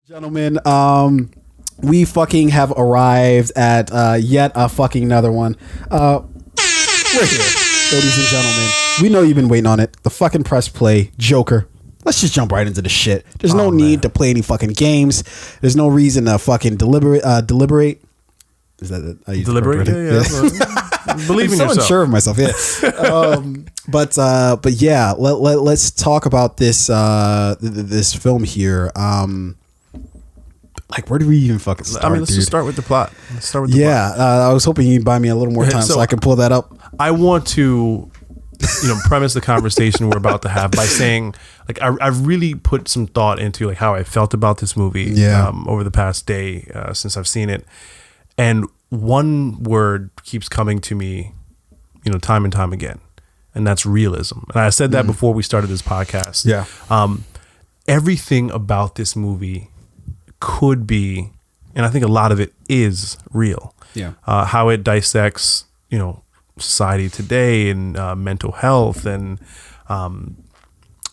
Gentlemen, we fucking have arrived at yet a fucking another one. We're here, ladies and gentlemen. We know you've been waiting on it. The fucking press play, Joker. Let's just jump right into the shit. There's no need to play any fucking games. There's no reason to fucking deliberate. Is that it? Deliberate? Yeah. Believe in yourself. I'm so unsure of myself. Yeah. But yeah, let's talk about this this film here. Like, where do we even fucking start? I mean, let's just start with the plot. I was hoping you'd buy me a little more time so I can pull that up. I want to, premise the conversation we're about to have by saying, like, I've really put some thought into like how I felt about this movie over the past day since I've seen it, and one word keeps coming to me, time and time again, and that's realism. And I said that before we started this podcast. Yeah. Everything about this movie could be, and I think a lot of it is real. Yeah. How it dissects, society today and mental health and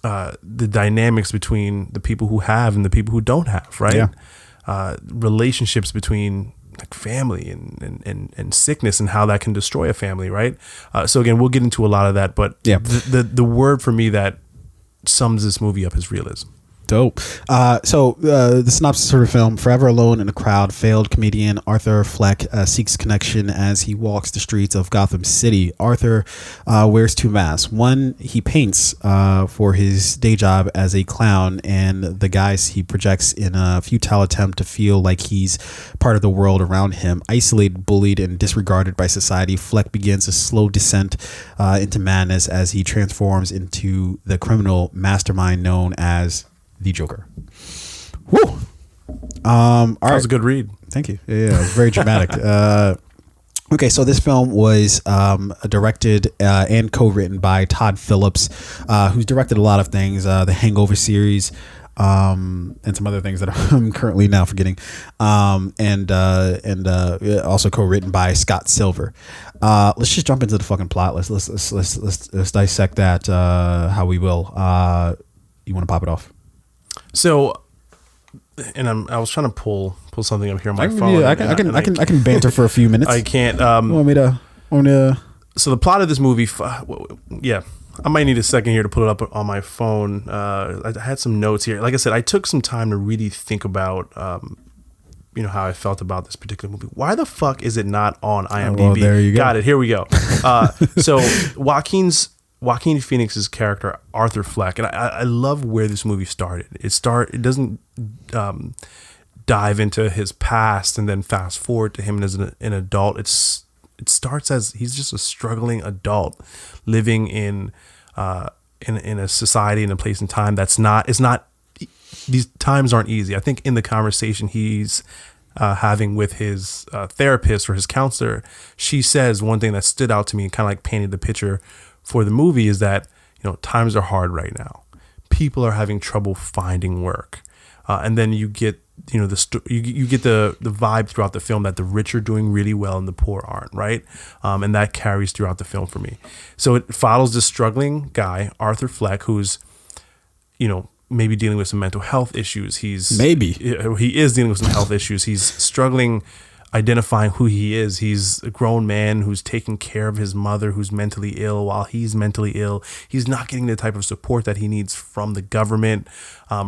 the dynamics between the people who have and the people who don't have, right? Yeah. Relationships between like family and sickness and how that can destroy a family, right? So again, we'll get into a lot of that, but the word for me that sums this movie up is realism. Dope. So the synopsis of the film: forever alone in a crowd, failed comedian Arthur Fleck seeks connection as he walks the streets of Gotham City. Arthur wears two masks. One, he paints for his day job as a clown, and the guise he projects in a futile attempt to feel like he's part of the world around him. Isolated, bullied, and disregarded by society, Fleck begins a slow descent into madness as he transforms into the criminal mastermind known as the Joker. Woo! That was a good read. Thank you. Yeah, it was very dramatic. Okay, so this film was directed and co-written by Todd Phillips, who's directed a lot of things, the Hangover series, and some other things that I'm currently now forgetting, and also co-written by Scott Silver. Let's just jump into the fucking plot. Let's dissect that how we will. You want to pop it off? So, and I was trying to pull something up here on my phone. I can banter for a few minutes. I can't. Want me to? So the plot of this movie, I might need a second here to put it up on my phone. I had some notes here. Like I said, I took some time to really think about, how I felt about this particular movie. Why the fuck is it not on IMDb? Well, there you go. Got it. Here we go. So Joaquin Phoenix's character Arthur Fleck, and I love where this movie started. It doesn't dive into his past and then fast forward to him as an adult. It starts as he's just a struggling adult living in a society, in a place and time that's not. It's not. These times aren't easy. I think in the conversation he's having with his therapist or his counselor, she says one thing that stood out to me and kind of like painted the picture for the movie is that, times are hard right now. People are having trouble finding work. And then you get, you get the vibe throughout the film that the rich are doing really well and the poor aren't, right? And that carries throughout the film for me. So it follows this struggling guy, Arthur Fleck, who's, maybe dealing with some mental health issues. He is dealing with some health issues. He's struggling identifying who he is. He's a grown man who's taking care of his mother who's mentally ill while he's mentally ill. He's not getting the type of support that he needs from the government,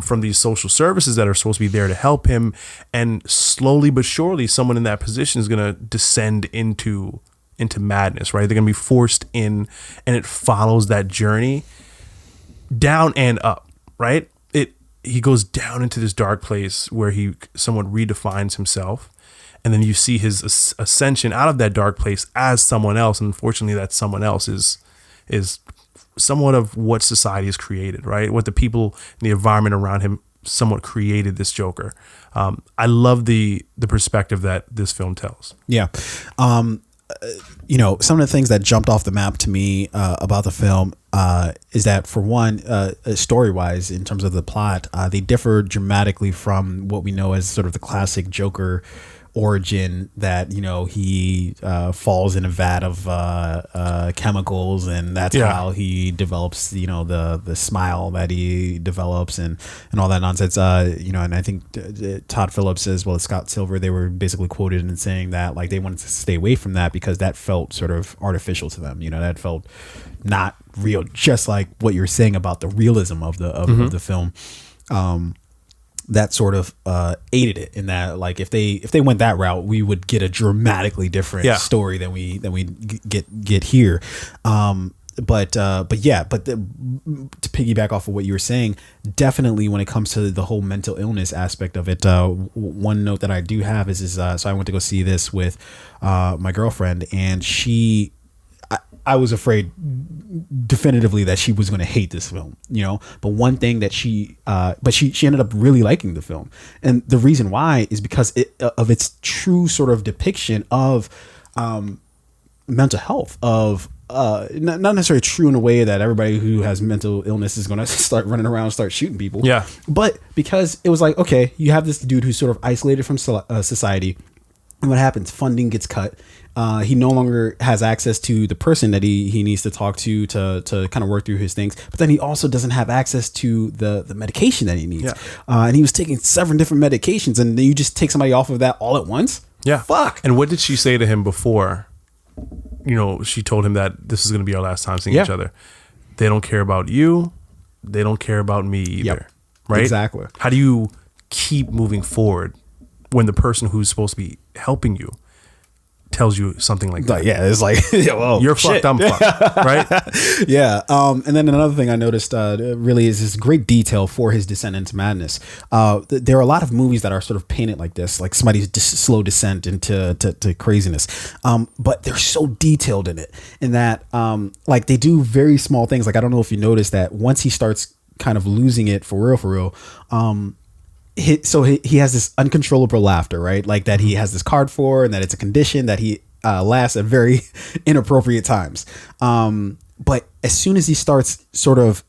from these social services that are supposed to be there to help him. And slowly but surely, someone in that position is going to descend into madness, right? They're going to be forced in, and it follows that journey down and up, right? He goes down into this dark place where he somewhat redefines himself. And then you see his ascension out of that dark place as someone else. And unfortunately, that someone else is somewhat of what society has created, right? What the people in the environment around him somewhat created this Joker. I love the perspective that this film tells. Yeah. Some of the things that jumped off the map to me about the film is that, for one, story-wise, in terms of the plot, they differ dramatically from what we know as sort of the classic Joker origin that he falls in a vat of chemicals, and that's how he develops the smile that he develops, and all that nonsense. And I think Todd Phillips as well as Scott Silver, they were basically quoted in saying that like they wanted to stay away from that because that felt sort of artificial to them. That felt not real, just like what you're saying about the realism of the film. That sort of aided it in that, like, if they went that route, we would get a dramatically different story than we get here. But to piggyback off of what you were saying, definitely when it comes to the whole mental illness aspect of it, one note that I do have is so I went to go see this with my girlfriend, and I was afraid definitively that she was going to hate this film, but one thing that she ended up really liking the film. And the reason why is because of its true sort of depiction of mental health, of not necessarily true in a way that everybody who has mental illness is going to start running around and start shooting people. Yeah. But because it was like, okay, you have this dude who's sort of isolated from society. And what happens? Funding gets cut. He no longer has access to the person that he needs to talk to kind of work through his things. But then he also doesn't have access to the medication that he needs. Yeah. And he was taking 7 different medications, and then you just take somebody off of that all at once? Yeah. Fuck. And what did she say to him before? She told him that this is going to be our last time seeing each other. They don't care about you. They don't care about me either. Yep. Right? Exactly. How do you keep moving forward when the person who's supposed to be helping you tells you something like that? Yeah, it's like, well, you're fucked, I'm fucked, right? Yeah. And then another thing I noticed really is this great detail for his descent into madness. There are a lot of movies that are sort of painted like this, like somebody's slow descent into to craziness. But they're so detailed in it, in that like they do very small things. Like, I don't know if you noticed that once he starts kind of losing it for real, he has this uncontrollable laughter, right? Like that he has this card for, and that it's a condition that he laughs at very inappropriate times. But as soon as he starts sort of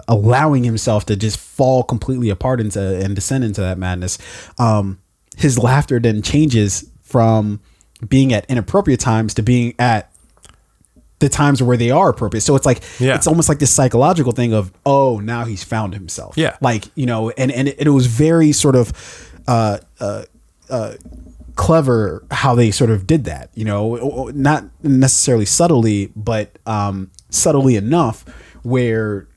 allowing himself to just fall completely apart and descend into that madness, his laughter then changes from being at inappropriate times to being at the times where they are appropriate. So it's like, it's almost like this psychological thing of, oh, now he's found himself. Yeah. Like, and it was very sort of, clever how they sort of did that, not necessarily subtly, but, subtly enough where,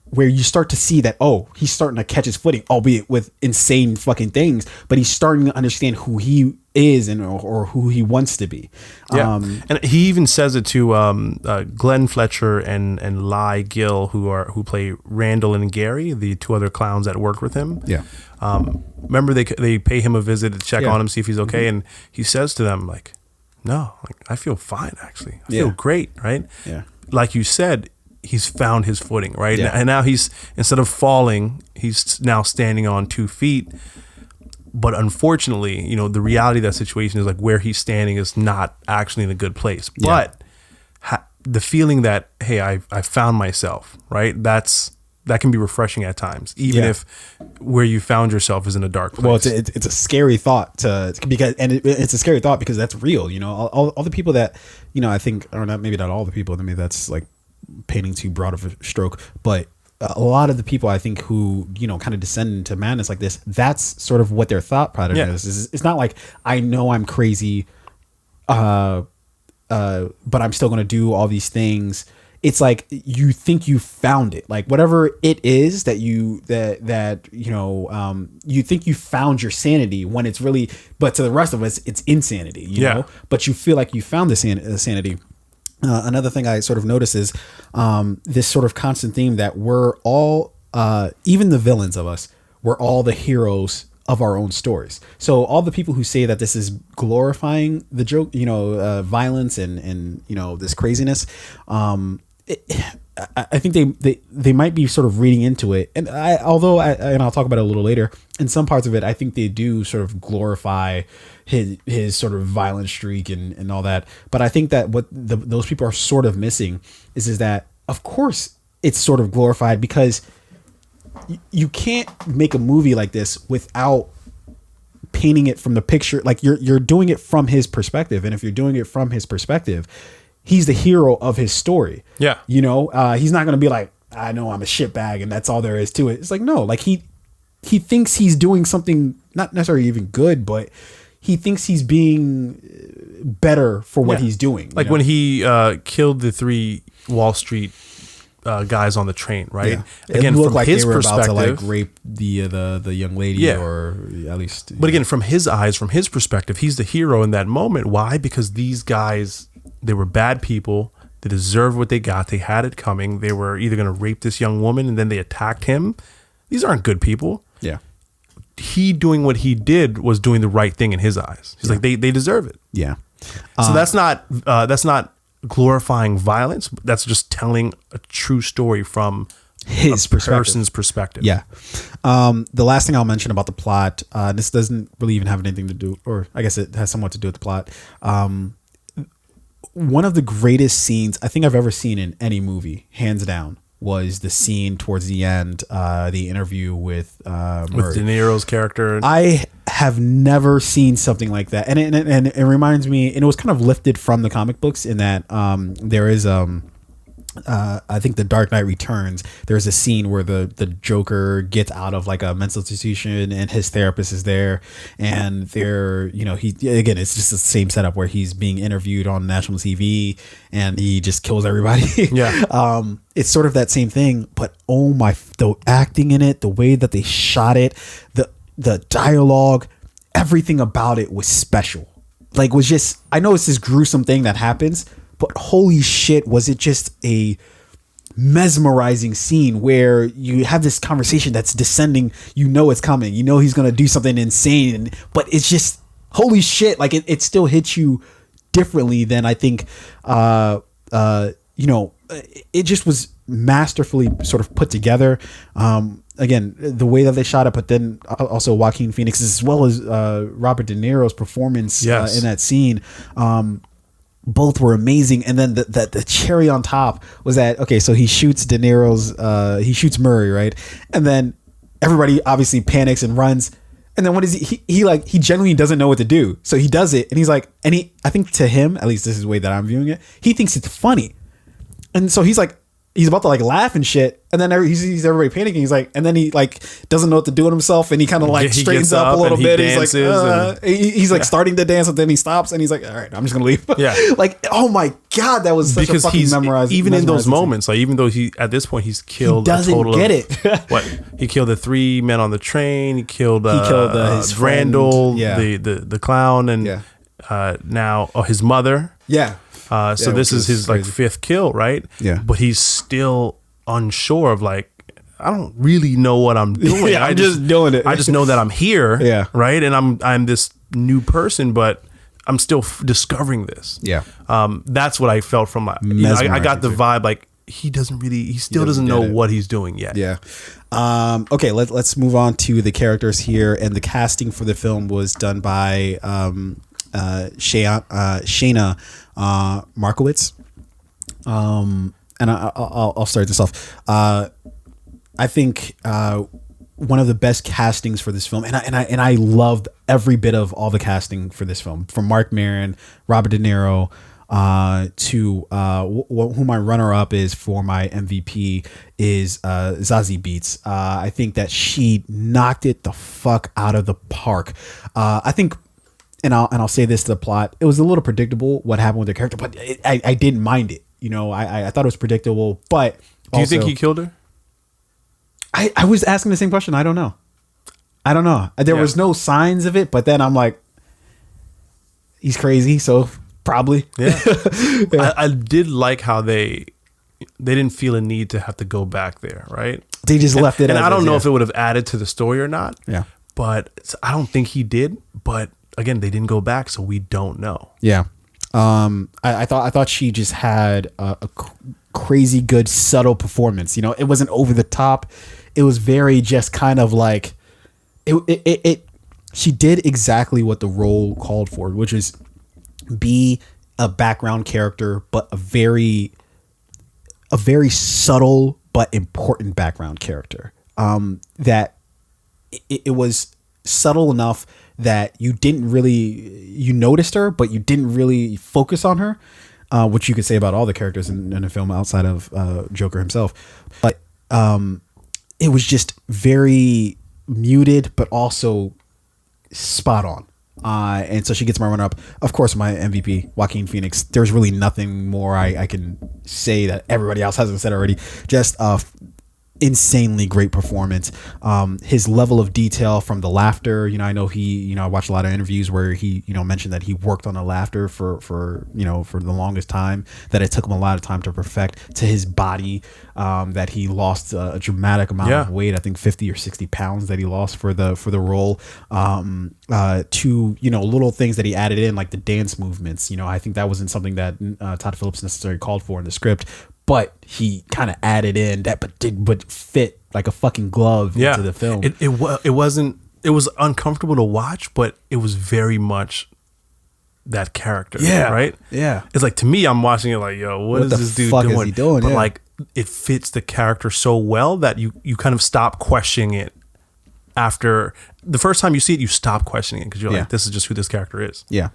where you start to see that, oh, he's starting to catch his footing, albeit with insane fucking things, but he's starting to understand who he is or who he wants to be. Yeah. And he even says it to Glenn Fletcher and Lai Gill, who play Randall and Gary, the 2 other clowns that work with him. Yeah. Remember they pay him a visit to check on him, see if he's okay, and he says to them like, "No, like I feel fine actually. I feel great, right?" Yeah. Like you said, he's found his footing, right? Yeah. And now he's, instead of falling, he's now standing on 2 feet. But unfortunately, the reality of that situation is like where he's standing is not actually in a good place. Yeah. But the feeling that, hey, I found myself, right? That can be refreshing at times, even if where you found yourself is in a dark place. Well, it's a scary thought it's a scary thought because that's real. All the people that, I think, or not, maybe not all the people. I mean, that's like painting too broad of a stroke, but a lot of the people I think who kind of descend into madness like this, that's sort of what their thought pattern is. It's not like, I know I'm crazy, but I'm still going to do all these things. It's like you think you found it, like whatever it is that you think you found your sanity, when it's really, but to the rest of us, it's insanity. You know, but you feel like you found the sanity. Another thing I sort of notice is this sort of constant theme that we're all, even the villains of us, we're all the heroes of our own stories. So all the people who say that this is glorifying the joke, violence and this craziness, I think they might be sort of reading into it. And although I'll talk about it a little later, in some parts of it, I think they do sort of glorify his sort of violent streak and all that. But I think that what those people are sort of missing is that, of course, it's sort of glorified because you can't make a movie like this without painting it from the picture. Like you're doing it from his perspective, and if you're doing it from his perspective, he's the hero of his story. Yeah. You know, he's not going to be like, I know I'm a shitbag and that's all there is to it. It's like, no, like he thinks he's doing something not necessarily even good, but he thinks he's being better for what he's doing. Like when he killed the 3 Wall Street guys on the train, right? Yeah. Again, it looked from like his they were perspective, about to like rape the young lady, Yeah. or at least. But again, from his eyes, from his perspective, he's the hero in that moment. Why? Because these guys, they were bad people. They deserved what they got. They had it coming. They were either going to rape this young woman and then they attacked him. These aren't good people. Yeah. He doing what he did was doing the right thing in his eyes. He's like, they deserve it. Yeah. So that's not glorifying violence. That's just telling a true story from his person's perspective. Yeah. The last thing I'll mention about the plot, this doesn't really even have anything to do, or I guess it has somewhat to do with the plot. One of the greatest scenes I think I've ever seen in any movie, hands down, was the scene towards the end, the interview with Murray. With De Niro's character. I have never seen something like that, and it reminds me, and it was kind of lifted from the comic books in that there is I think The Dark Knight Returns, there's a scene where the Joker gets out of like a mental institution and his therapist is there, and they're, you know, again, it's just the same setup where he's being interviewed on national TV and he just kills everybody. Yeah. It's sort of that same thing, but the acting in it, the way that they shot it, the dialogue, everything about it was special. Like, was just, I know it's this gruesome thing that happens, but holy shit, was it just a mesmerizing scene where you have this conversation that's descending, you know it's coming, you know he's going to do something insane, but it's just, holy shit, like it still hits you differently than I think, you know, it just was masterfully sort of put together. Again, the way that they shot it, but then also Joaquin Phoenix, as well as Robert De Niro's performance in that scene, both were amazing. And then the cherry on top was that, okay, so he shoots De Niro's, he shoots Murray, right? And then everybody obviously panics and runs. And then what is he genuinely doesn't know what to do. So he does it, and he's like, I think to him, at least this is the way that I'm viewing it, he thinks it's funny. And so he's like, he's about to like laugh and shit, and then he sees everybody panicking. He's like, and then he like doesn't know what to do with himself, and he kind of like straightens up a little bit. He's like, he's like starting to dance, and then he stops, and he's like, all right, I'm just gonna leave. Yeah, like, oh my god, that was such because a fucking memorizing. Even in those moments, like even though he at this point he's killed, he doesn't get it. What he killed the 3 men on the train. He killed his Randall, friend. the clown, and now his mother. Yeah. So this is his like 5th kill, right? Yeah. But he's still unsure of like, I don't really know what I'm doing. Yeah, I'm just doing it. I just know that I'm here. Yeah. Right. And I'm this new person, but I'm still discovering this. Yeah. That's what I felt from my. I got the vibe like he still doesn't know what he's doing yet. Yeah. Okay. Let's move on to the characters here, and the casting for the film was done by Shayna Markowitz. And I'll start this off. I think one of the best castings for this film, and I loved every bit of all the casting for this film, from Mark Maron, Robert De Niro, to who my runner-up is for my MVP is Zazie Beetz. I think that she knocked it the fuck out of the park. I think. And I'll say this to the plot. It was a little predictable what happened with the character, but I didn't mind it. You know, I thought it was predictable, but do you think he killed her? I was asking the same question. I don't know. There was no signs of it, but then I'm like, he's crazy, so probably. Yeah. I did like how they didn't feel a need to have to go back there, right? They just left it. And I don't know if it would have added to the story or not. Yeah. But I don't think he did. But again, they didn't go back, so we don't know. Yeah. I thought she just had a crazy good subtle performance. You know, it wasn't over the top. It was very just kind of like it she did exactly what the role called for, which is be a background character, but a very subtle but important background character. that it was subtle enough that you noticed her, but you didn't really focus on her, which you could say about all the characters in the film outside of Joker himself. But it was just very muted, but also spot on. And so she gets my runner up. Of course, my MVP, Joaquin Phoenix. There's really nothing more I can say that everybody else hasn't said already. Just insanely great performance. His level of detail from the laughter, I know I watched a lot of interviews where he mentioned that he worked on the laughter for the longest time, that it took him a lot of time to perfect, to his body, that he lost a dramatic amount of weight, I think 50 or 60 pounds that he lost for the role, to little things that he added in, like the dance movements. I think that wasn't something that Todd Phillips necessarily called for in the script, but he kind of added in that, but fit like a fucking glove into the film. It was uncomfortable to watch, but it was very much that character. Yeah. Right. Yeah. It's like, to me, I'm watching it like, yo, what is this dude doing? Is he doing? But like, it fits the character so well that you kind of stop questioning it. After the first time you see it, you stop questioning it because you're like, this is just who this character is. Yeah.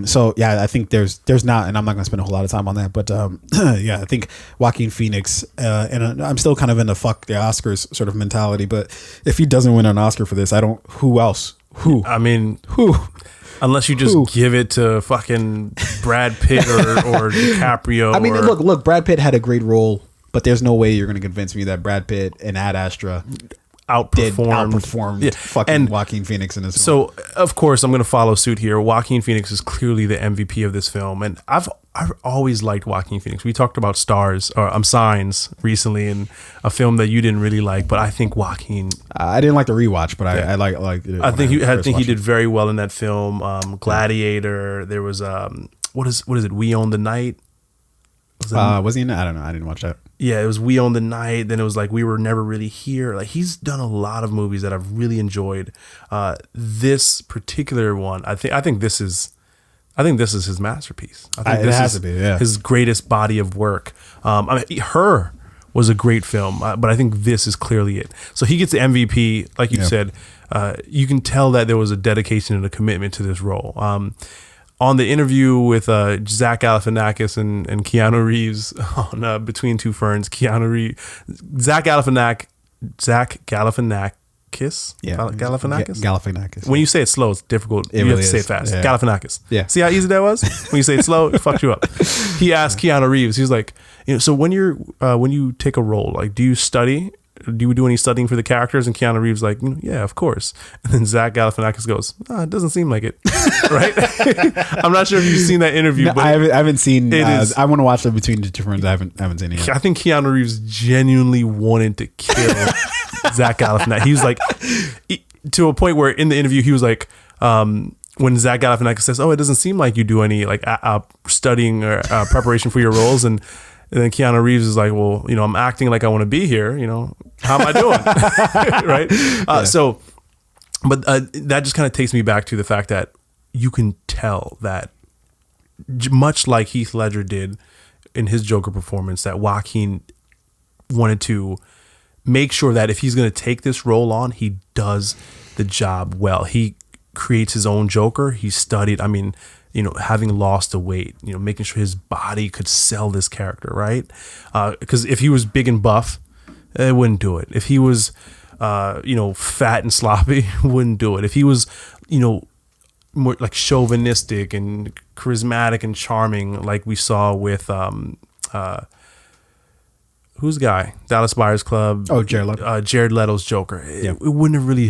So I think there's not, and I'm not going to spend a whole lot of time on that, but I think Joaquin Phoenix, and I'm still kind of in the fuck the Oscars sort of mentality, but if he doesn't win an Oscar for this, who else? Who? I mean, who? Unless you just give it to fucking Brad Pitt or DiCaprio. I mean, look, Brad Pitt had a great role, but there's no way you're going to convince me that Brad Pitt and Ad Astra outperformed fucking Joaquin Phoenix in this film. So of course I'm going to follow suit here. Joaquin Phoenix is clearly the MVP of this film, and I've always liked Joaquin Phoenix. We talked about Signs recently, in a film that you didn't really like, but I think Joaquin. I didn't like the rewatch, but I like. I think he did very well in that film. Gladiator. There was what is it? We Own the Night. Was he in it? I don't know. I didn't watch that. Yeah, it was We Own the Night. Then it was like We Were Never Really Here. Like, he's done a lot of movies that I've really enjoyed. This particular one, I think this is his masterpiece. I think it has to be, his greatest body of work. Her was a great film, but I think this is clearly it. So he gets the MVP, like you said. You can tell that there was a dedication and a commitment to this role. On the interview with Zach Galifianakis and Keanu Reeves on Between Two Ferns, Zach Galifianakis. Galifianakis. When you say it slow, it's difficult. You have to say it fast. Yeah. Galifianakis. Yeah. See how easy that was? When you say it slow, it fucks you up. He asked Keanu Reeves, he was like, so when you take a role, like, do you study? Do you do any studying for the characters? And Keanu Reeves like, yeah, of course. And then Zach Galifianakis goes, it doesn't seem like it, right? I'm not sure if you've seen that interview. No, but I haven't seen. I want to watch it Between the Two Ferns. I haven't seen it yet. I think Keanu Reeves genuinely wanted to kill Zach Galifianakis. He was like, to a point where in the interview he was like, when Zach Galifianakis says, it doesn't seem like you do any like studying or preparation for your roles, and then Keanu Reeves is like, well, I'm acting like I want to be here. How am I doing? Right. So, but that just kind of takes me back to the fact that you can tell that, much like Heath Ledger did in his Joker performance, that Joaquin wanted to make sure that if he's going to take this role on, he does the job well. He creates his own Joker. He studied, having lost the weight, making sure his body could sell this character, right? Because if he was big and buff, it wouldn't do it. If he was, fat and sloppy, wouldn't do it. If he was, more like chauvinistic and charismatic and charming, like we saw with, who's the guy? Dallas Buyers Club. Oh, Jared Leto. Jared Leto's Joker. It wouldn't have really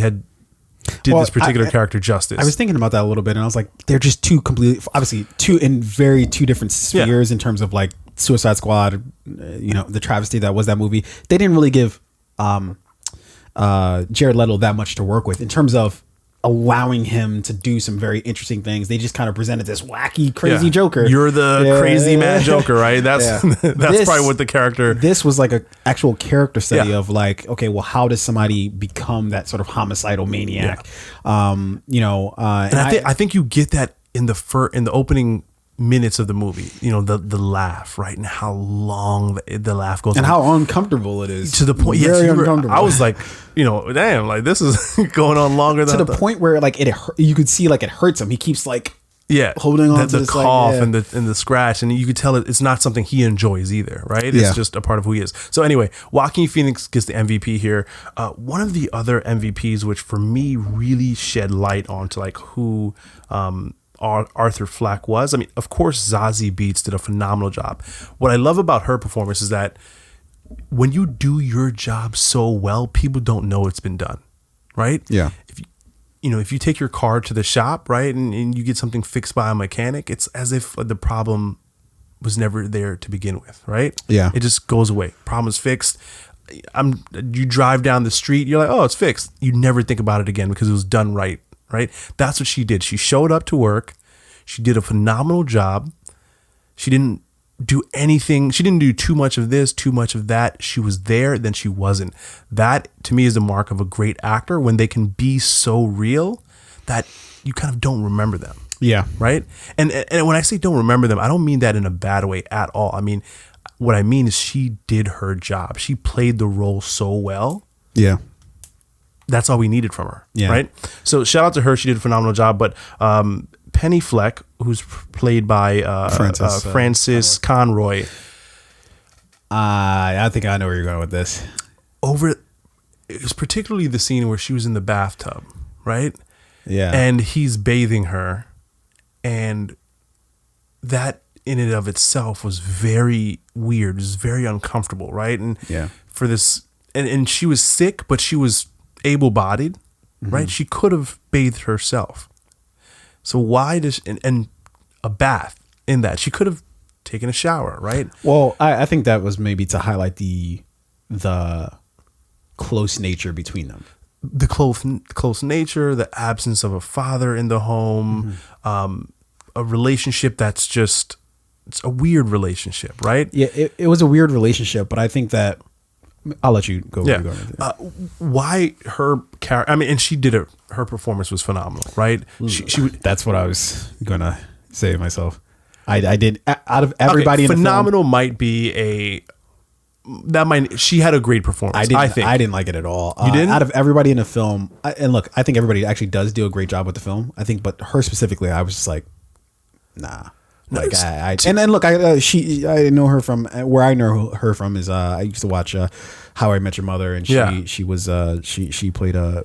this particular character justice. I was thinking about that a little bit, and I was like, they're just two different spheres in terms of like Suicide Squad, the travesty that was that movie. They didn't really give Jared Leto that much to work with in terms of allowing him to do some very interesting things. They just kind of presented this wacky, crazy Joker. You're the crazy mad Joker, right? That's probably what the character. This was like an actual character study of like, okay, well, how does somebody become that sort of homicidal maniac? And I think you get that in the opening minutes of the movie, you know, the laugh, right, and how long the laugh goes, and on. how uncomfortable it is To the point, very yes, uncomfortable. I was like, you know, damn, like this is going on longer than to the point where like you could see like it hurts him. He keeps like holding on to the this, cough like, and the scratch, and you could tell it's not something he enjoys either, right? It's just a part of who he is. So anyway, Joaquin Phoenix gets the MVP here. One of the other MVPs, which for me really shed light onto like who Arthur Fleck was. I mean, of course, Zazie Beetz did a phenomenal job. What I love about her performance is that when you do your job so well, people don't know it's been done, right? Yeah. If you take your car to the shop, right, and you get something fixed by a mechanic, it's as if the problem was never there to begin with, right? Yeah. It just goes away. Problem is fixed. You drive down the street, you're like, oh, it's fixed. You never think about it again because it was done right. Right? That's what she did. She showed up to work. She did a phenomenal job. She didn't do anything. She didn't do too much of this, too much of that. She was there, then she wasn't. That, to me, is the mark of a great actor, when they can be so real that you kind of don't remember them. Yeah. Right? And when I say don't remember them, I don't mean that in a bad way at all. I mean, what I mean is she did her job. She played the role so well. Yeah. That's all we needed from her, Yeah. right? So shout out to her. She did a phenomenal job. But Penny Fleck, who's played by Frances Conroy. I think I know where you're going with this. It was particularly the scene where she was in the bathtub, right? Yeah. And he's bathing her. And that in and of itself was very weird. It was very uncomfortable, right? And for this, and she was sick, but she was able-bodied, right? She could have bathed herself. So why does and a bath in that? She could have taken a shower, right? Well, I think that was maybe to highlight the close nature between them. The close nature, the absence of a father in the home, a relationship that's just, it's a weird relationship, right? Yeah, it was a weird relationship, but I think that I'll let you go. Yeah. Why her character? I mean, and she did it. Her performance was phenomenal, right? She That's what I was gonna say myself. I did, out of everybody in the phenomenal film, might be she had a great performance. I think I didn't like it at all. You didn't? Out of everybody in the film, and look, I think everybody actually does do a great job with the film. I think, but her specifically, I was just like, nah. Like and then look, I know her from where I know her from is I used to watch How I Met Your Mother, and she played the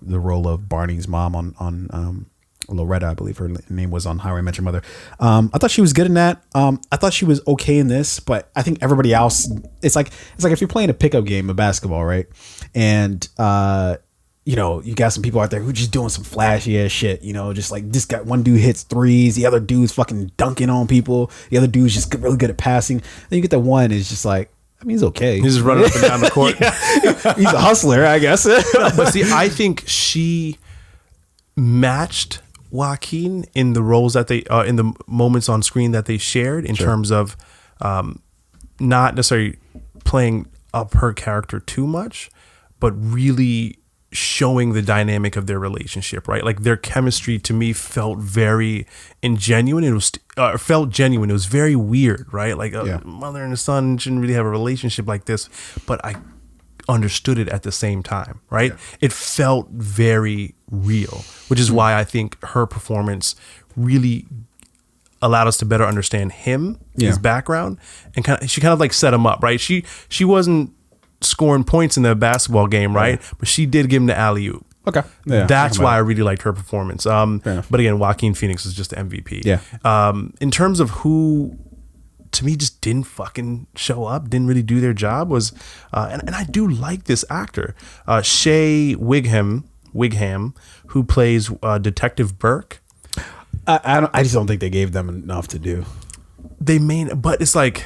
role of Barney's mom on Loretta, I believe her name was, on How I Met Your Mother. I thought she was good in that. I thought she was okay in this, but I think everybody else, it's like if you're playing a pickup game of basketball, right? And you got some people out there who just doing some flashy ass shit, just like this guy, one dude hits threes, the other dude's fucking dunking on people, the other dude's just really good at passing. Then you get that one is just like, I mean, he's okay. He's just running up and down the court. He's a hustler, I guess. But see, I think she matched Joaquin in the roles that they in the moments on screen that they shared, in terms of not necessarily playing up her character too much, but really showing the dynamic of their relationship, right? Like their chemistry to me felt very genuine. It was felt genuine. It was very weird, right? Like a mother and a son shouldn't really have a relationship like this, but I understood it at the same time, right? It felt very real, which is why I think her performance really allowed us to better understand him, his background, and she kind of like set him up, right? She wasn't scoring points in the basketball game, right? But she did give him the alley-oop. Okay. Yeah, that's why I really liked her performance. But again, Joaquin Phoenix is just the MVP. Yeah. In terms of who, to me, just didn't fucking show up, didn't really do their job, was, and I do like this actor, Shea Wigham, who plays Detective Burke. I just don't think they gave them enough to do. But it's like,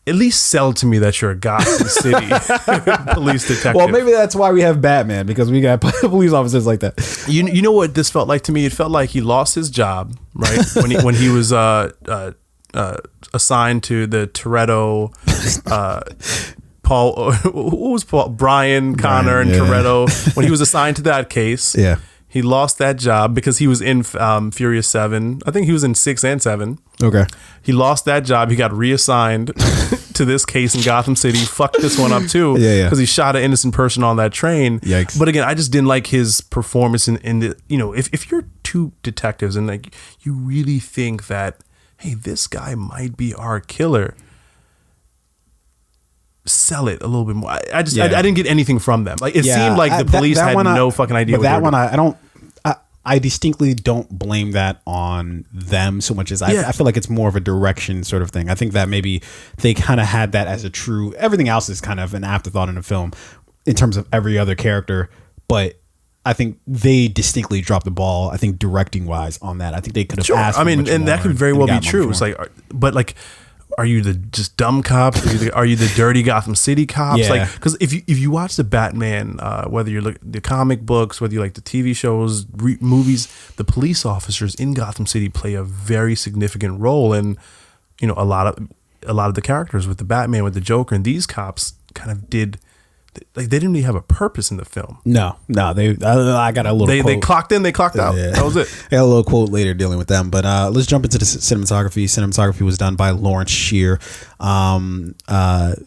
at least sell to me that you're a Gotham City police detective. Well, maybe that's why we have Batman, because we got police officers like that. You know what this felt like to me? It felt like he lost his job, right? when he was assigned to the Toretto, Brian Connor and Toretto. When he was assigned to that case, He lost that job because he was in Furious 7. I think he was in 6 and 7. Okay. He lost that job. He got reassigned to this case in Gotham City. Fucked this one up too. Yeah. Because he shot an innocent person on that train. Yikes. But again, I just didn't like his performance in the, if you're two detectives and like you really think that, hey, this guy might be our killer, sell it a little bit more. I didn't get anything from them. Like it seemed like the police had no fucking idea. But that one, I distinctly don't blame that on them so much as I feel like it's more of a direction sort of thing. I think that maybe they kind of had that as a true. Everything else is kind of an afterthought in the film in terms of every other character, but I think they distinctly dropped the ball. I think directing wise on that, I think they could have asked. I mean, and that could very well be true. It's like, but like. Are you the just dumb cops? Are you the dirty Gotham City cops? Yeah. Like, because if you watch the Batman, whether you look the comic books, whether you like the TV shows, movies, the police officers in Gotham City play a very significant role in, a lot of the characters with the Batman, with the Joker, and these cops kind of did. Like they didn't really have a purpose in the film. No. I got a little. They clocked in, they clocked out. Yeah. That was it. I got a little quote later dealing with them, but let's jump into the cinematography. Cinematography was done by Lawrence Shear. One of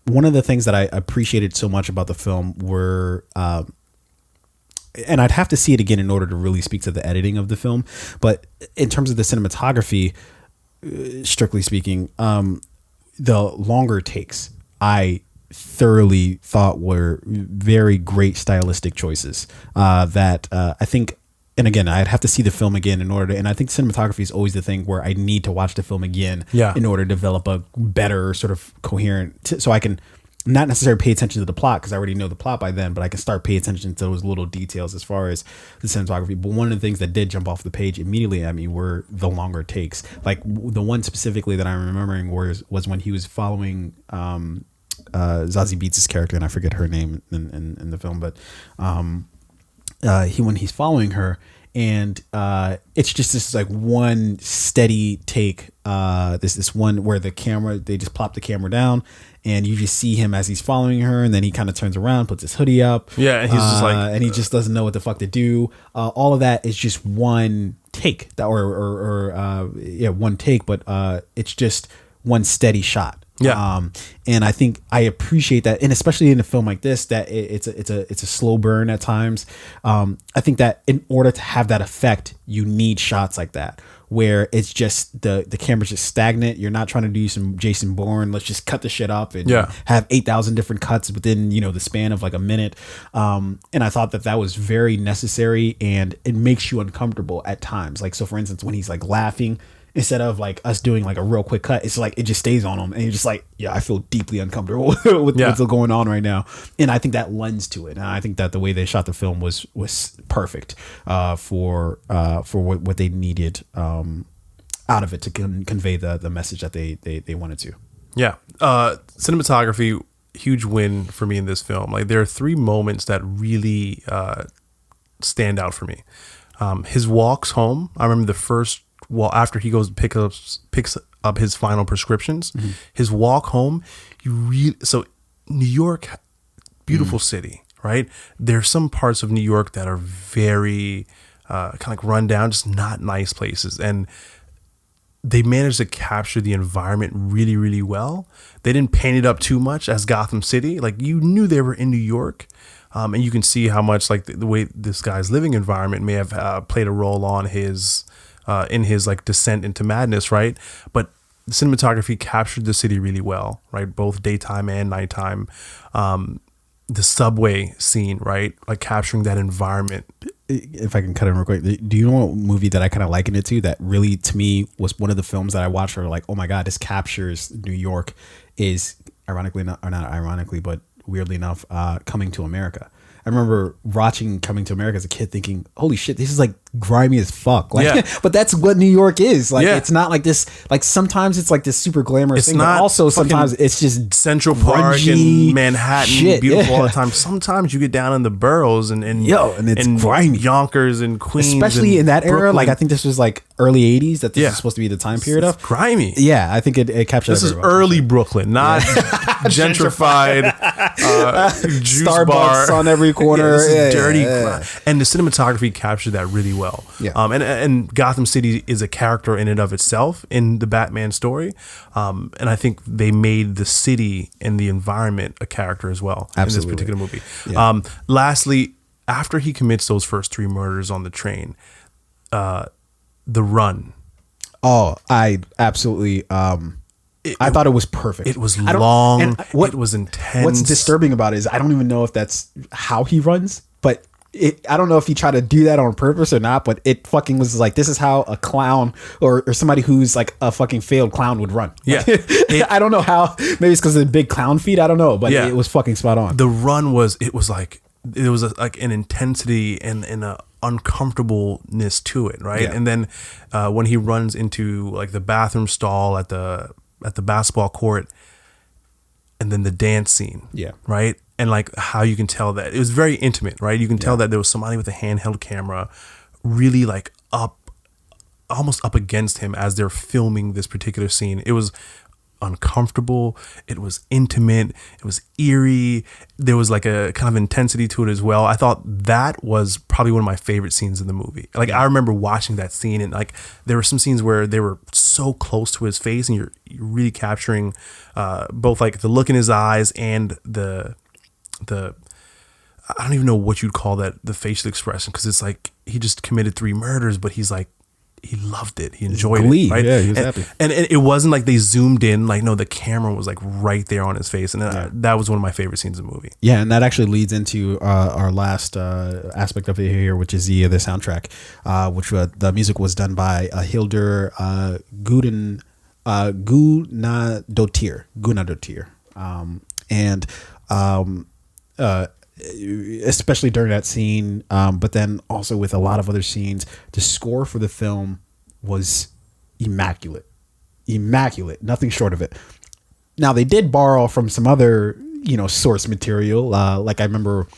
the things that I appreciated so much about the film were, and I'd have to see it again in order to really speak to the editing of the film, but in terms of the cinematography, strictly speaking, the longer takes, I thoroughly thought were very great stylistic choices that I think, and again, I'd have to see the film again in order to, and I think cinematography is always the thing where I need to watch the film again in order to develop a better sort of coherent, so I can not necessarily pay attention to the plot because I already know the plot by then, but I can start paying attention to those little details as far as the cinematography. But one of the things that did jump off the page immediately at me were the longer takes. Like the one specifically that I'm remembering was when he was following Zazie Beetz' character, and I forget her name in the film, but when he's following her, and it's just this like one steady take. This one where they just plop the camera down, and you just see him as he's following her, and then he kind of turns around, puts his hoodie up, and he's just like, and he just doesn't know what the fuck to do. All of that is just one take, one take, but it's just one steady shot. And I think I appreciate that, and especially in a film like this, that it's a slow burn at times. I think that in order to have that effect, you need shots like that where it's just the camera's just stagnant. You're not trying to do some Jason Bourne, let's just cut the shit up and have 8,000 different cuts within the span of like a minute. And I thought that was very necessary, and it makes you uncomfortable at times. Like, so for instance, when he's like laughing, instead of like us doing like a real quick cut, it's like it just stays on him, and you're just like, I feel deeply uncomfortable with what's going on right now. And I think that lends to it, and I think that the way they shot the film was perfect for what they needed out of it to convey the message that they wanted to. Cinematography, huge win for me in this film. Like, there are 3 moments that really stand out for me. His walks home. I remember the first. Well, after he goes picks up his final prescriptions, his walk home, so New York, beautiful city, right? There's some parts of New York that are very kind of like run down, just not nice places, and they managed to capture the environment really, really well. They didn't paint it up too much as Gotham City. Like, you knew they were in New York. And you can see how much like the way this guy's living environment may have played a role on his in his like descent into madness, right? But the cinematography captured the city really well, right? Both daytime and nighttime. The subway scene, right? Like capturing that environment. If I can cut in real quick, do you know what movie that I kind of liken it to that really, to me, was one of the films that I watched where like, oh my God, this captures New York, is ironically, not ironically, but weirdly enough, Coming to America. I remember watching Coming to America as a kid thinking, holy shit, this is like grimy as fuck. Like, but that's what New York is. Like, it's not like this, like sometimes it's like this super glamorous thing, but also sometimes it's just Central Park and Manhattan, beautiful all the time. Sometimes you get down in the boroughs and it's grimy. Yonkers and Queens. Especially in that era, Brooklyn. like I think this was like early 80s that this is supposed to be the time period of. Grimy. Yeah, I think it captured This is early Brooklyn, not gentrified juice Starbucks bar on every corner. This is dirty. Yeah. And the cinematography captured that really well. Yeah. And Gotham City is a character in and of itself in the Batman story. And I think they made the city and the environment a character as well. Absolutely. In this particular movie. Yeah. Lastly, after he commits those first 3 murders on the train, the run. Oh, I absolutely. I thought it was perfect. It was long. It was intense. What's disturbing about it is I don't even know if that's how he runs, but I don't know if he tried to do that on purpose or not, but it fucking was like, this is how a clown or somebody who's like a fucking failed clown would run. Yeah. I don't know how. Maybe it's because of the big clown feet. I don't know, but it was fucking spot on. The run was like an intensity and a uncomfortableness to it, right? Yeah. And then when he runs into like the bathroom stall at the basketball court, and then the dance scene, right? And like how you can tell that it was very intimate, right? You can tell that there was somebody with a handheld camera, really like almost up against him as they're filming this particular scene. It was uncomfortable, it was intimate, it was eerie, there was like a kind of intensity to it as well. I thought that was probably one of my favorite scenes in the movie. Like I remember watching that scene, and like there were some scenes where they were so close to his face, and you're really capturing both like the look in his eyes and the I don't even know what you'd call that, the facial expression, because it's like he just committed 3 murders, but he's like, he loved it. He enjoyed it. Right? Yeah, he was happy. And it wasn't like they zoomed in. Like, no, the camera was like right there on his face. And that was one of my favorite scenes in the movie. Yeah, and that actually leads into our last aspect of it here, which is the soundtrack, which the music was done by Hildur Guðnadóttir. And especially during that scene, but then also with a lot of other scenes, the score for the film was immaculate, nothing short of it. Now they did borrow from some other, source material. Like I remember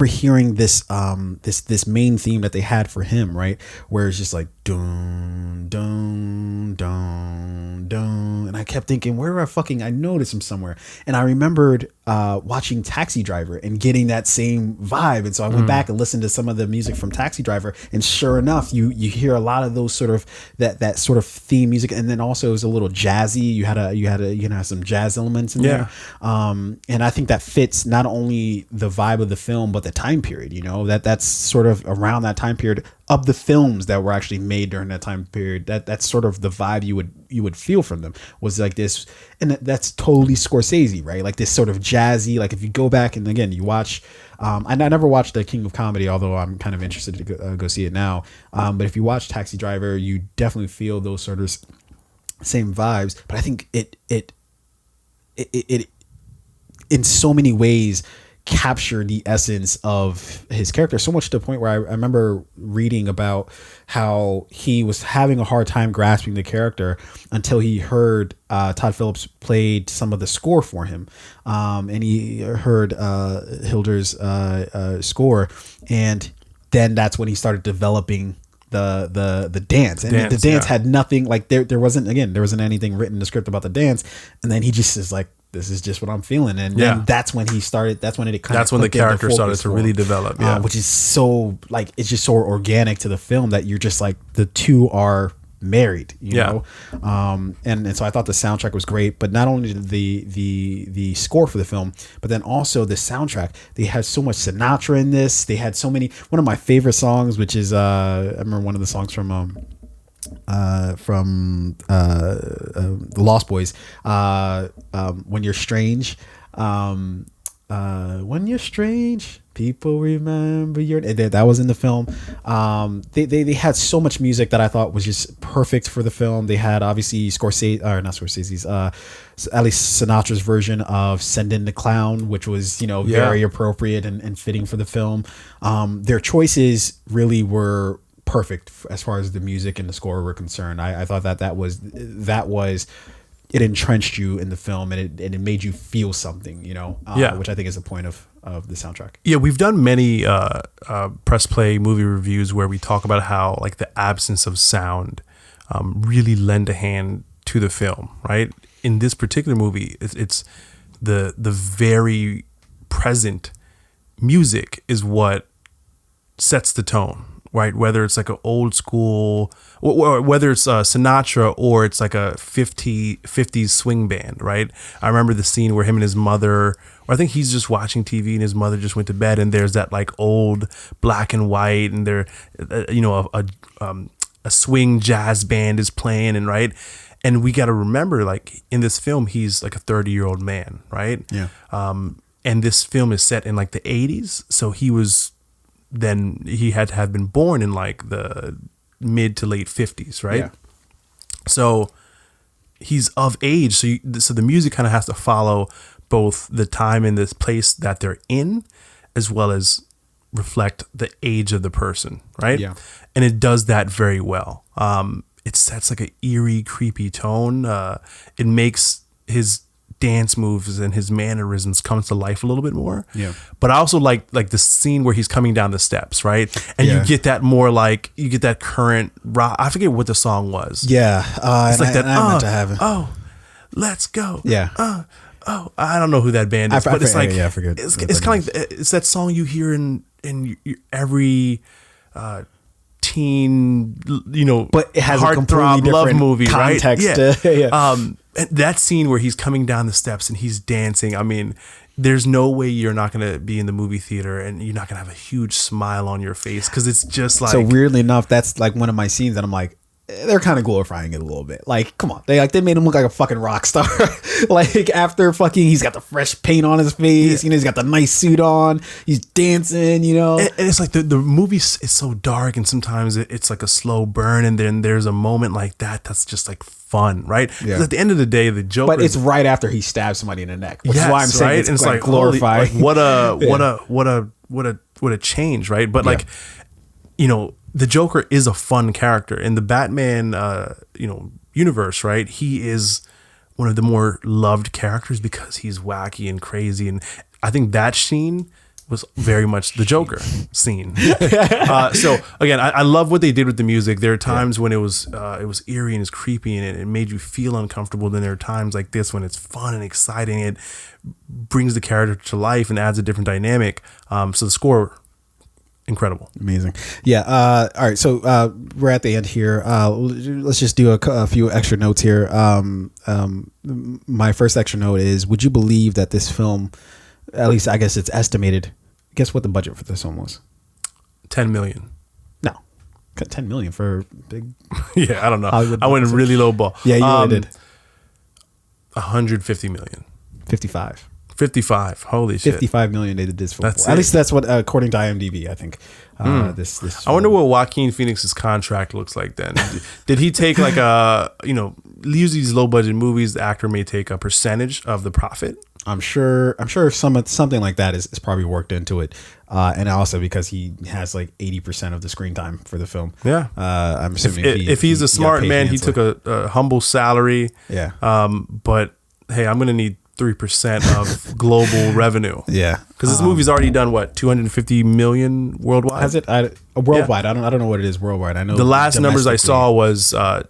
hearing this main theme that they had for him, right, where it's just like dun dun dun dun, and I kept thinking, I know this from somewhere, and I remembered watching Taxi Driver and getting that same vibe, and so I went back and listened to some of the music from Taxi Driver, and sure enough, you hear a lot of those sort of that sort of theme music, and then also it was a little jazzy. You had some jazz elements in there, and I think that fits not only the vibe of the film but the time period. That's sort of around that time period of the films that were actually made during that time period. That's sort of the vibe you would feel from them, was like this, and that's totally Scorsese, right? Like this sort of jazzy, like if you go back and again you watch, I never watched The King of Comedy, although I'm kind of interested to go see it now. But if you watch Taxi Driver, you definitely feel those sort of same vibes. But I think it in so many ways captured the essence of his character, so much to the point where I remember reading about how he was having a hard time grasping the character until he heard Todd Phillips played some of the score for him, and he heard Hildur's score, and then that's when he started developing the dance, and the dance had nothing, like there wasn't anything written in the script about the dance, and then he just is like, this is just what I'm feeling, and then that's when he started. That's when the character started to really develop. Yeah, which is so like, it's just so organic to the film that you're just like, the two are married. You know, and so I thought the soundtrack was great, but not only the score for the film, but then also the soundtrack. They had so much Sinatra in this. They had so many. One of my favorite songs, which is I remember one of the songs from the Lost Boys, When You're Strange, when you're strange, people remember your, that was in the film. They had so much music that I thought was just perfect for the film. They had obviously Scorsese's, at least Sinatra's version of Send in the Clown, which was, very appropriate and fitting for the film. Their choices really were perfect as far as the music and the score were concerned. I thought that was it entrenched you in the film, and it made you feel something, you know, which I think is the point of the soundtrack. Yeah, we've done many press play movie reviews where we talk about how like the absence of sound really lend a hand to the film, right? In this particular movie, it's the very present music is what sets the tone, right? Whether it's like an old school, or whether it's Sinatra, or it's like a 50s swing band, right? I remember the scene where him and his mother, or I think he's just watching TV and his mother just went to bed, and there's that like old black and white, and there, a swing jazz band is playing, and right. And we got to remember, like in this film, he's like a 30-year-old man, right? Yeah. And this film is set in like the 80s, so he had to have been born in like the mid to late 50s, right? Yeah. So he's of age, so the music kind of has to follow both the time and this place that they're in, as well as reflect the age of the person, right? Yeah. And it does that very well. It sets like an eerie, creepy tone. It makes his dance moves and his mannerisms come to life a little bit more. Yeah. But I also like the scene where he's coming down the steps, right? And you get that more like, you get that current rock. I forget what the song was. Yeah. It's like that. I meant to have it. Oh, let's go. Yeah. I don't know who that band is, but it's like, I forget. It's kind of like, it's that song you hear in every teen, but it has a completely different love movie, context. Right? Yeah. That scene where he's coming down the steps and he's dancing. I mean, there's no way you're not going to be in the movie theater and you're not going to have a huge smile on your face, because it's just like. So weirdly enough, that's like one of my scenes that I'm like, they're kind of glorifying it a little bit. Like, come on, they made him look like a fucking rock star. Like after he's got the fresh paint on his face, he's got the nice suit on, he's dancing, And it's like the movie is so dark, and sometimes it's like a slow burn, and then there's a moment like that's just like fun, right? Yeah. At the end of the day, the Joker. But it's right after he stabs somebody in the neck, which is why I'm saying right? it's like glorifying. glorifying. What a change, right? But like, the Joker is a fun character in the Batman, universe, right? He is one of the more loved characters because he's wacky and crazy, and I think that scene was very much the Joker scene. So again, I love what they did with the music. There are times when it was eerie and it's creepy and it made you feel uncomfortable. Then there are times like this when it's fun and exciting. It brings the character to life and adds a different dynamic. So the score. Incredible. Amazing. Yeah. All right. So we're at the end here. Let's just do a few extra notes here. My first extra note is, would you believe that this film, at least I guess it's estimated, guess what the budget for this film was? 10 million. No. 10 million for big. Yeah, I don't know. I went really low ball. Yeah, you really did. 150 million. 55. 55. Holy shit. 55 million they did this film. That's At least that's what, according to IMDb, I think. This I wonder what Joaquin Phoenix's contract looks like then. Did he take like usually these low budget movies, the actor may take a percentage of the profit? I'm sure something like that is probably worked into it. And also because he has like 80% of the screen time for the film. Yeah. I'm assuming if he's a smart man, he took a humble salary. Yeah. But hey, I'm going to need 3% of global revenue. Yeah, because this movie's already done what, 250 million worldwide. Has it? Worldwide? Yeah. I don't know what it is worldwide. I know the last numbers I saw was it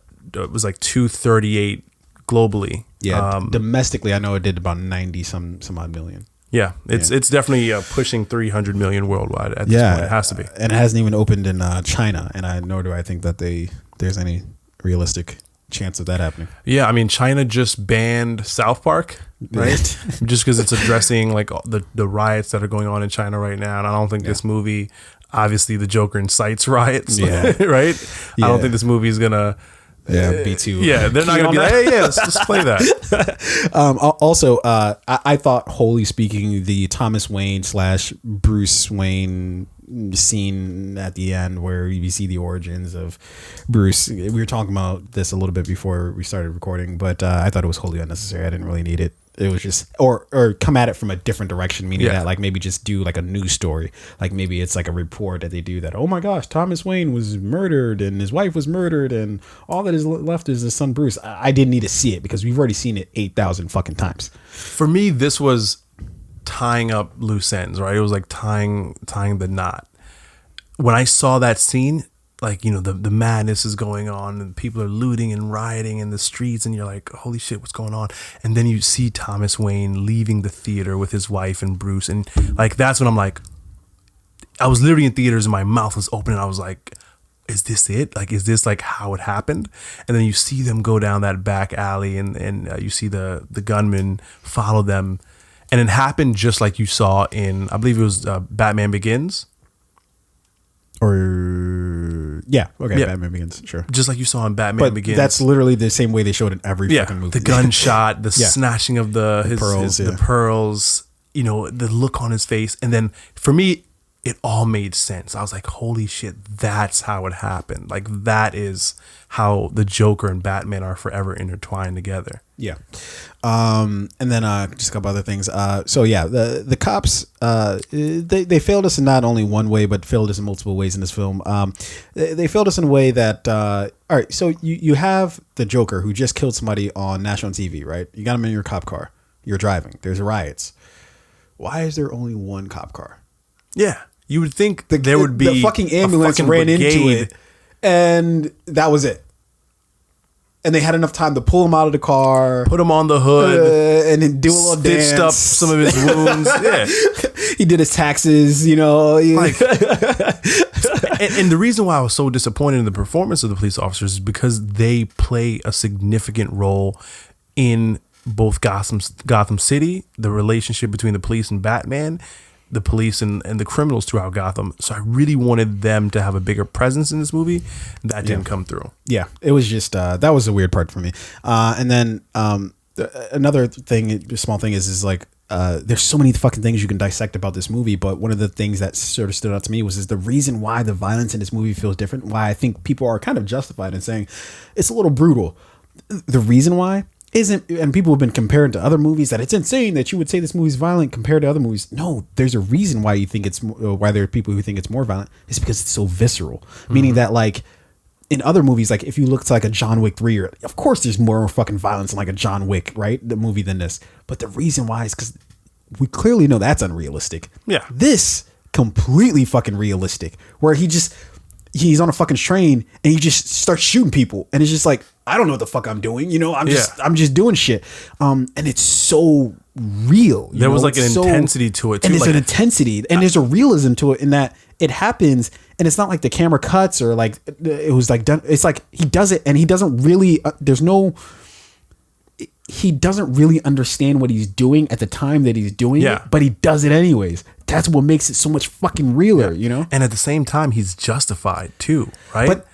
was like 238 globally. Yeah, domestically, I know it did about 90 some odd million. Yeah, it's definitely pushing 300 million worldwide at this point. It has to be, and it hasn't even opened in China. And nor do I think that there's any realistic chance of that happening. Yeah, I mean, China just banned South Park, right? Just because it's addressing like the riots that are going on in China right now, and I don't think this movie, obviously, the Joker incites riots, right? Yeah. I don't think this movie is gonna. Yeah, be too. Yeah, they're not gonna be like, hey, yeah, let's play that. Also, I thought, wholly speaking, the Thomas Wayne / Bruce Wayne scene at the end where you see the origins of Bruce. We were talking about this a little bit before we started recording, but I thought it was wholly unnecessary. I didn't really need it. It was just, or come at it from a different direction, meaning that like maybe just do like a news story. Like maybe it's like a report that they do that, oh my gosh, Thomas Wayne was murdered and his wife was murdered and all that is left is his son Bruce. I didn't need to see it because we've already seen it 8,000 fucking times. For me, this was tying up loose ends, right? It was like tying the knot. When I saw that scene, like, you know, the madness is going on and people are looting and rioting in the streets and you're like, holy shit, what's going on? And then you see Thomas Wayne leaving the theater with his wife and Bruce, and like that's when I'm like, I was literally in theaters and my mouth was open and I was like, is this it? Like, is this like how it happened? And then you see them go down that back alley and you see the gunman follow them, and it happened just like you saw in, I believe it was Batman Begins. Batman Begins, sure. Just like you saw in Batman Begins. That's literally the same way they showed in every fucking movie. The gunshot, the snatching of the pearls, you know, the look on his face. And then for me, it all made sense. I was like, holy shit, that's how it happened. Like, that is how the Joker and Batman are forever intertwined together. Yeah. And then just a couple other things. The cops, they failed us in not only one way, but failed us in multiple ways in this film. They failed us in a way that, all right, so you have the Joker who just killed somebody on national TV, right? You got him in your cop car. You're driving. There's riots. Why is there only one cop car? Yeah. You would think there would be the fucking ambulance ran into it, and that was it. And they had enough time to pull him out of the car, put him on the hood, and then do a little dance. Stitched up some of his wounds. Yeah, he did his taxes. You know, like, and the reason why I was so disappointed in the performance of the police officers is because they play a significant role in both Gotham City, the relationship between the police and Batman, the police and the criminals throughout Gotham. So I really wanted them to have a bigger presence in this movie. That didn't come through. Yeah, it was just that was a weird part for me. And then another thing, a small thing is like there's so many fucking things you can dissect about this movie, but one of the things that sort of stood out to me was the reason why the violence in this movie feels different, why I think people are kind of justified in saying it's a little brutal. The reason why isn't, and people have been comparing to other movies, that it's insane that you would say this movie's violent compared to other movies. No, there's a reason why you think it's, why there are people who think it's more violent. It's because it's so visceral. Meaning that, like, in other movies, like if you look to like a John Wick 3, or of course there's more fucking violence in like a John Wick, right, the movie, than this. But the reason why is because we clearly know that's unrealistic. Yeah. This completely fucking realistic, where he's on a fucking train and he just starts shooting people, and it's just like, I don't know what the fuck I'm doing, you know, I'm just doing shit. And it's so real. There was like an intensity to it too. And there's like, an intensity, and there's a realism to it in that it happens, and it's not like the camera cuts or like it was like done. It's like he does it and he doesn't really, he doesn't really understand what he's doing at the time that he's doing it, but he does it anyways. That's what makes it so much fucking realer, you know? And at the same time, he's justified too, right? But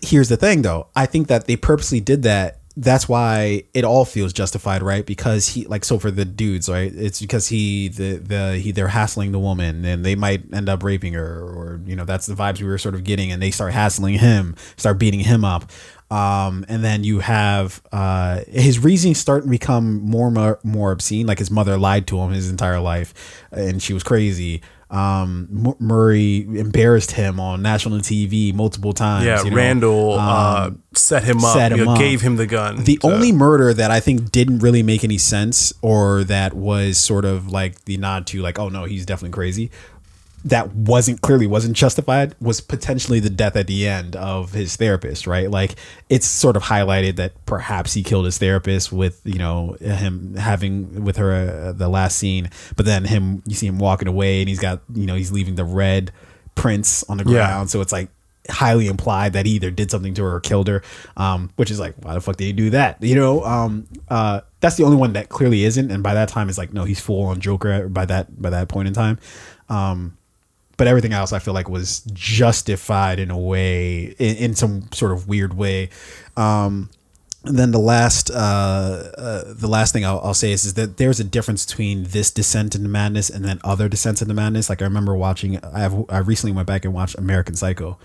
here's the thing though. I think that they purposely did that. That's why it all feels justified, right? Because he, like, so for the dudes, right, it's because they're hassling the woman and they might end up raping her, or, you know, that's the vibes we were sort of getting, and they start hassling him, start beating him up. And then you have his reasons start to become more obscene. Like his mother lied to him his entire life and she was crazy. Murray embarrassed him on national TV multiple times. Yeah, you know? Randall set him up, gave him the gun. The only murder that I think didn't really make any sense, or that was sort of like the nod to like, oh no, he's definitely crazy, that wasn't justified, was potentially the death at the end of his therapist, right? Like it's sort of highlighted that perhaps he killed his therapist with, you know, him having with her the last scene, but then you see him walking away and he's got, you know, he's leaving the red prints on the ground. So it's like highly implied that he either did something to her or killed her, which is like, why the fuck did he do that? You know, that's the only one that clearly isn't. And by that time it's like, no, he's full on Joker by that point in time. But everything else I feel like was justified in a way, in some sort of weird way. And then the last thing I'll say is that there's a difference between this descent into madness and then other descents into madness. Like I remember watching, I recently went back and watched American Psycho,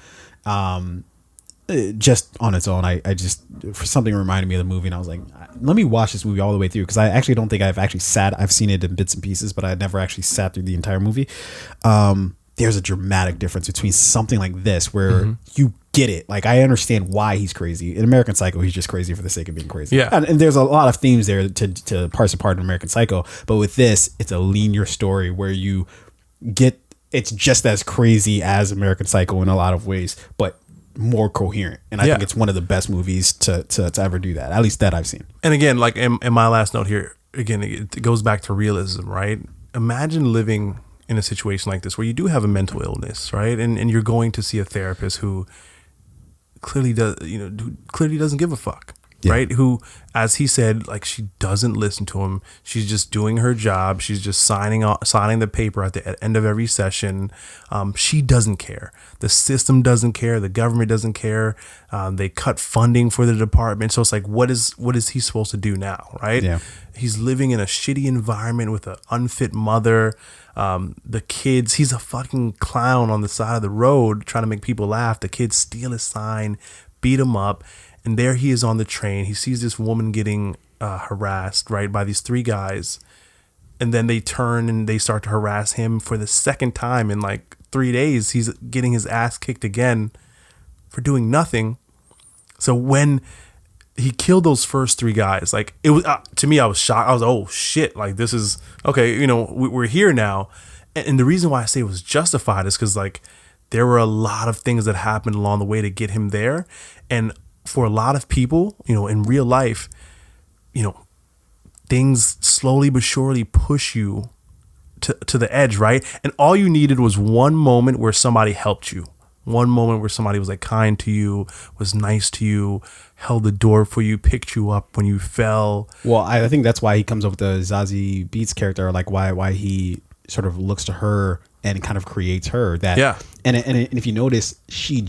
just on its own. I just, for something reminded me of the movie, and I was like, let me watch this movie all the way through, because I actually don't think I've seen it in bits and pieces, but I never actually sat through the entire movie. There's a dramatic difference between something like this where you get it. Like, I understand why he's crazy. In American Psycho, he's just crazy for the sake of being crazy. Yeah. And there's a lot of themes there to parse apart in American Psycho. But with this, it's a linear story where you get, it's just as crazy as American Psycho in a lot of ways, but more coherent. And I think it's one of the best movies to ever do that, at least that I've seen. And again, like in my last note here, again, it goes back to realism, right? Imagine living in a situation like this where you do have a mental illness, right? And you're going to see a therapist who clearly doesn't give a fuck, right? Who, as he said, like, she doesn't listen to him. She's just doing her job. She's just signing the paper at the end of every session. She doesn't care. The system doesn't care. The government doesn't care. They cut funding for the department. So it's like, what is he supposed to do now, right? Yeah. He's living in a shitty environment with an unfit mother. The kids, he's a fucking clown on the side of the road trying to make people laugh. The kids steal his sign, beat him up, and there he is on the train. He sees this woman getting harassed, right, by these three guys, and then they turn and they start to harass him for the second time in like 3 days. He's getting his ass kicked again for doing nothing. So when he killed those first three guys, like, it was to me, I was shocked. I was, oh shit, like, this is okay, we're here now. And the reason why I say it was justified is because, like, there were a lot of things that happened along the way to get him there. And for a lot of people, in real life, things slowly but surely push you to the edge, right? And all you needed was one moment where somebody helped you. One moment where somebody was like kind to you, was nice to you, held the door for you, picked you up when you fell. Well, I think that's why he comes up with the Zazie Beetz character, like why he sort of looks to her and kind of creates her. That and if you notice, she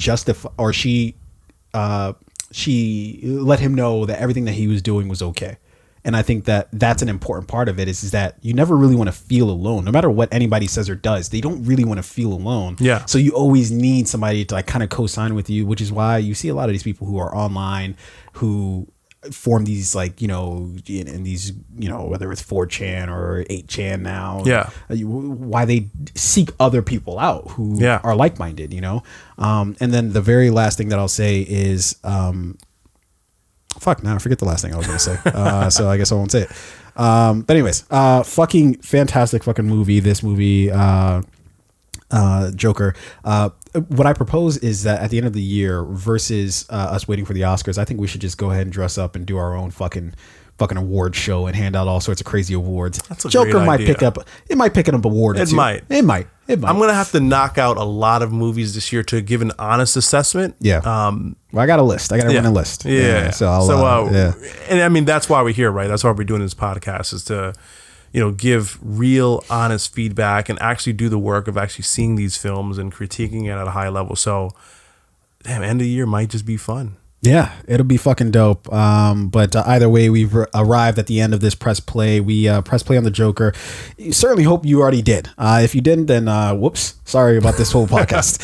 let him know that everything that he was doing was okay. And I think that that's an important part of it is that you never really want to feel alone. No matter what anybody says or does, they don't really want to feel alone. Yeah. So you always need somebody to like kind of co-sign with you, which is why you see a lot of these people who are online who form these like, in these, whether it's 4chan or 8chan now. Yeah. Why they seek other people out who are like-minded, And then the very last thing that I'll say is, fuck, now I forget the last thing I was going to say. So I guess I won't say it. But anyways, fucking fantastic fucking movie. This movie, Joker. What I propose is that at the end of the year versus us waiting for the Oscars, I think we should just go ahead and dress up and do our own fucking award show and hand out all sorts of crazy awards. That's a Joker great might idea. pick up an award. It might. I'm gonna have to knock out a lot of movies this year to give an honest assessment. Yeah. Well, I got a list. I got to run a list. Yeah. So I'll, and I mean, that's why we're here, right? That's why we're doing this podcast, is to, give real honest feedback and actually do the work of actually seeing these films and critiquing it at a high level. So, damn, end of the year might just be fun. Yeah, it'll be fucking dope. But either way, we've arrived at the end of this press play. We press play on the Joker. Certainly hope you already did. If you didn't, then whoops. Sorry about this whole podcast.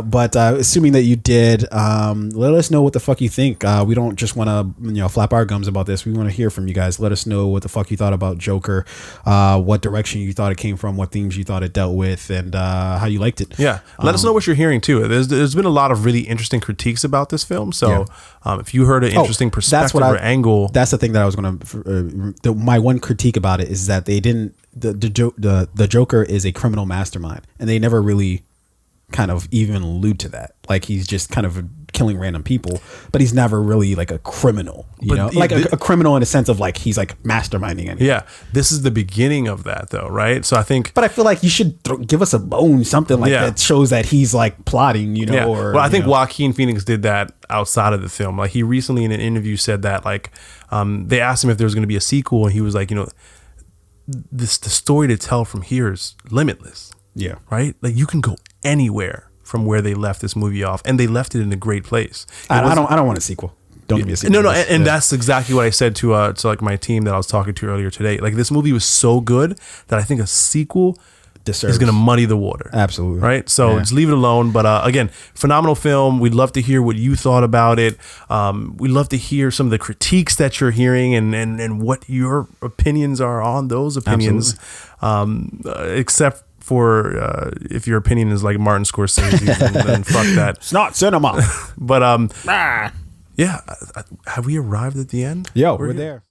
But assuming that you did, let us know what the fuck you think. We don't just want to flap our gums about this. We want to hear from you guys. Let us know what the fuck you thought about Joker, what direction you thought it came from, what themes you thought it dealt with, and how you liked it. Yeah, let us know what you're hearing too. There's been a lot of really interesting critiques about this film. So if you heard an interesting perspective or angle, that's the thing that I was going to. My one critique about it is that they didn't. The Joker is a criminal mastermind, and they never really kind of even allude to that. Like, he's just kind of killing random people, but he's never really like a criminal. A criminal in a sense of like he's like masterminding anything. Yeah, this is the beginning of that, though, right? So I think, but I feel like you should give us a bone, something like that shows that he's like plotting, Or, well, I think Joaquin Phoenix did that outside of the film. Like, he recently in an interview said that like they asked him if there was going to be a sequel, and he was like, the story to tell from here is limitless. Yeah, right. Like, you can go anywhere from where they left this movie off, and they left it in a great place. I don't want a sequel. Don't give me a sequel. No, and that's exactly what I said to like my team that I was talking to earlier today. Like, this movie was so good that I think a sequel is going to muddy the water. Absolutely. Right? So just leave it alone. But again, phenomenal film. We'd love to hear what you thought about it. We'd love to hear some of the critiques that you're hearing and what your opinions are on those opinions. Except for if your opinion is like Martin Scorsese, then fuck that. It's not cinema. But yeah, have we arrived at the end? Yo, we're there.